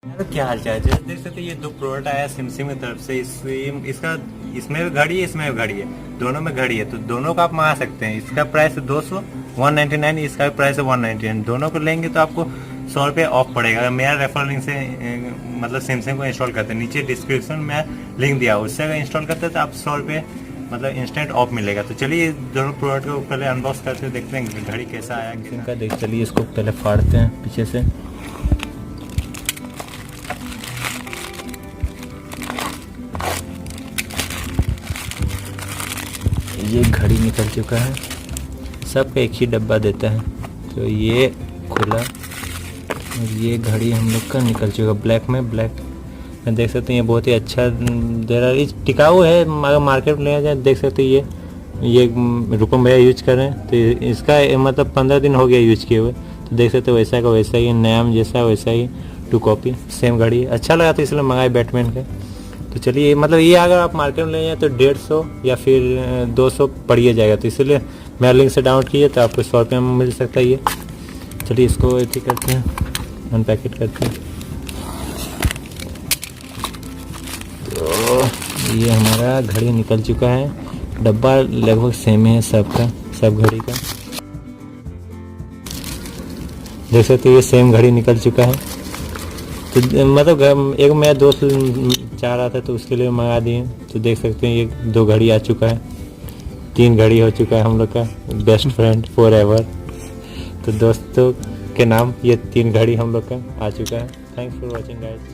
तो क्या हाल चाल है, देख सकते ये दो प्रोडक्ट आया सैमसंग की तरफ से। इसमें भी घड़ी है, इसमें भी घड़ी है, दोनों में घड़ी है, तो दोनों का आप मंगा सकते हैं। इसका प्राइस है 200 199, इसका भी प्राइस है 199। दोनों को लेंगे तो आपको 100 रुपये ऑफ पड़ेगा। अगर मेरा रेफरल लिंक से मतलब सैमसंग को इंस्टॉल करते हैं, नीचे डिस्क्रिप्शन में लिंक दिया, उससे अगर इंस्टॉल करते हैं तो आप 100 रुपये मतलब इंस्टेंट ऑफ मिलेगा। तो चलिए दोनों प्रोडक्ट को पहले अनबॉक्स करते हैं, देखते हैं घड़ी कैसा आया इनका। देख चलिए इसको पहले फाड़ते हैं पीछे से। ये घड़ी निकल चुका है, सबका एक ही डब्बा देता है। तो ये खुला और ये घड़ी हम लोग का निकल चुका ब्लैक में। ब्लैक में देख सकते हैं ये बहुत ही अच्छा दे रहा है, टिकाऊ है। अगर मार्केट में ले जाए देख सकते हैं ये रूपम भैया यूज कर रहे हैं, तो इसका मतलब 15 दिन हो गया यूज किए हुए। तो देख सकते हो वैसा का वैसा ही, नया जैसा वैसा ही 2 कॉपी सेम घड़ी। अच्छा लगा था इसलिए मंगाए बैटमैन के। तो चलिए मतलब ये अगर आप मार्केट में ले जाए तो 150 या फिर 200 पड़िए जाएगा। तो इसलिए मेरा लिंक से डाउनलोड कीजिए तो आपको 100 रुपये में मिल सकता है ये। चलिए इसको ऐसे करते हैं, अनपैकेट करते हैं। तो ये हमारा घड़ी निकल चुका है, डब्बा लगभग सेम है सबका, सब घड़ी का। देख सकते ये सेम घड़ी निकल चुका है। तो मतलब एक मेरा दोस्त चाह रहा था तो उसके लिए मंगा दिए। तो देख सकते हैं ये 2 घड़ी आ चुका है, 3 घड़ी हो चुका है हम लोग का बेस्ट फ्रेंड फॉर एवर। तो दोस्तों के नाम ये 3 घड़ी हम लोग का आ चुका है। Thanks for watching guys.